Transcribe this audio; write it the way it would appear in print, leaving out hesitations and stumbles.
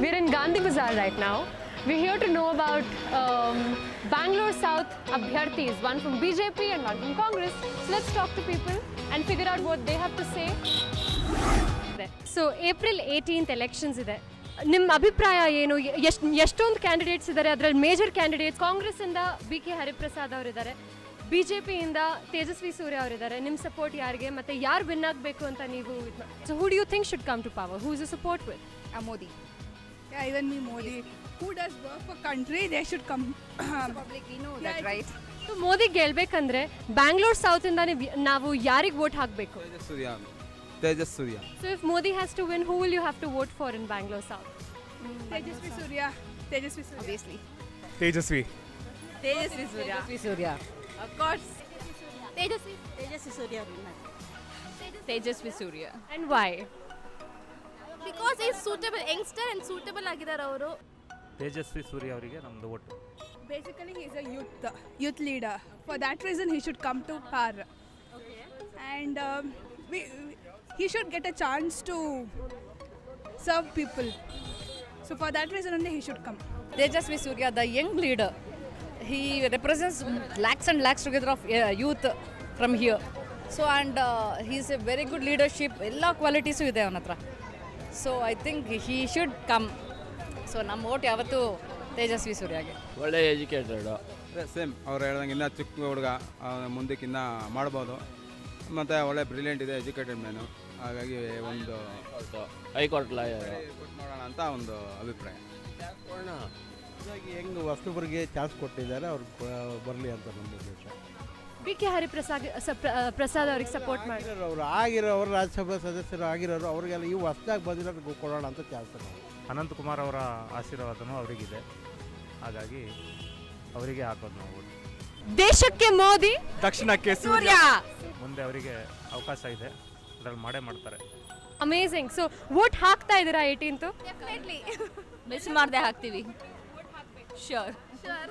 We're in Gandhi Bazaar right now. We're here to know about Bangalore South Abhyarthis, one from BJP and one from Congress. So let's talk to people and figure out what they have to say. So April 18th elections ಇದೆ. ನಿಮ್ಮ ಅಭಿಪ್ರಾಯ ಏನು? ಎಷ್ಟೊಂದು candidates ಇದ್ದಾರೆ, ಅದರಲ್ಲಿ major candidates ಕಾಂಗ್ರೆಸ್ಸಿಂದ B K Hariprasad ಅವರಿದ್ದಾರೆ, B J ಪಿಯಿಂದ ತೇಜಸ್ವಿ ಸೂರ್ಯ ಅವರಿದ್ದಾರೆ. ನಿಮ್ಮ ಸಪೋರ್ಟ್ ಯಾರಿಗೆ ಮತ್ತು ಯಾರು ವಿನ್ ಆಗಬೇಕು ಅಂತ ನೀವು? So who do you think should come to power? Who is you support with? Modi. Yeah, even me, Modi. Who does work for country, they should come. Public, we know that, right? So Modi ಗೆಲ್ಬೇಕಂದ್ರೆ Bangalore south ಇಂದ ನಾವು ಯಾರಿಗೆ vote ಹಾಕಬೇಕು? Tejas Surya. So if Modi has to win, who will you have to vote for in Bangalore south? Tejasvi Surya. Tejasvi Surya. Obviously. Tejasvi. Tejasvi Surya. Tejasvi Surya. Of course. Tejasvi. Tejasvi Surya. Tejasvi Surya. And why? Because is suitable youngster and suitable ಆಗಿದ್ದಾರೆ ಅವರು. ತೇಜಸ್ವಿ ಸೂರ್ಯ ಅವರಿಗೆ ನಮ್ಮದು ಒಟ್ಟು. Basically, he is a youth leader. For that reason, he should come to power. And he should get a chance to serve people. So for that reason only, he should come. Tejasvi Surya, the young leader. He represents lakhs and lakhs together of youth from here. So and he's a very good leadership. Ella qualities ಇದೆ ಅವನ ಹತ್ರ. So I think he should come. So ನಮ್ಮ vote ಯಾವತ್ತು ತೇಜಸ್ವಿ ಸೂರ್ಯಗೆ. ಒಳ್ಳೆ educated. Same ಅವ್ರು ಹೇಳ್ದಂಗೆ ಇನ್ನೂ ಚಿಕ್ಕ ಹುಡುಗ, ಮುಂದಕ್ಕಿನ್ನ ಮಾಡ್ಬೋದು. ಮತ್ತು ಒಳ್ಳೆ ಬ್ರಿಲಿಯಂಟ್ ಇದೆ, ಎಜುಕೇಟೆಡ್ ಮ್ಯಾನು. ಹಾಗಾಗಿ ಒಂದು ಹೈಕೋರ್ಟ್ ಲಾಯರ್ ನೋಡೋಣ ಅಂತ ಒಂದು ಅಭಿಪ್ರಾಯ. ಹಾಗಾಗಿ ಹೆಂಗೆ ಹೊಸಬರಿಗೆ ಚಾನ್ಸ್ ಕೊಟ್ಟಿದ್ದಾರೆ, ಅವ್ರು ಬರಲಿ ಅಂತ ನಮ್ಮ ಉದ್ದೇಶ. ಬಿ ಕೆ ಪ್ರಸಾದ್ ಅವ್ರಿಗೆ ಸಪೋರ್ಟ್ ಮಾಡಿ. ಅವರು ಆಗಿರೋರು ರಾಜ್ಯಸಭಾ ಸದಸ್ಯರು ಆಗಿರೋರು ಅವ್ರಿಗೆಲ್ಲ ಇವು ಹೊಸದಾಗಿ ಬಂದಿರೋರು ಕೊಡೋಣ ಅಂತ ಚಾನ್ಸ್. ಅನಂತಕುಮಾರ್ ಅವರ ಆಶೀರ್ವಾದನೂ ಅವರಿಗಿದೆ, ಹಾಗಾಗಿ ಅವರಿಗೆ ಹಾಕೋದು ನಾವು. ದೇಶಕ್ಕೆ ಮೋದಿ, ತಕ್ಷಣಕ್ಕೆ ಸೂರ್ಯ. ಮುಂದೆ ಅವರಿಗೆ ಅವಕಾಶ ಇದೆ, ಅದರಲ್ಲಿ ಮಾಡೇ ಮಾಡ್ತಾರೆ. ಅಮೇಝಿಂಗ್. ಸೊ ವೋಟ್ ಹಾಕ್ತಾ ಇದ್ದೀರಾ 18th? ಡೆಫಿನೆಟ್ಲಿ ಮಿಸ್ ಮಾಡದೆ ಹಾಕ್ತೀವಿ. ಶ್ಯೂರ್. ಶೋರ್.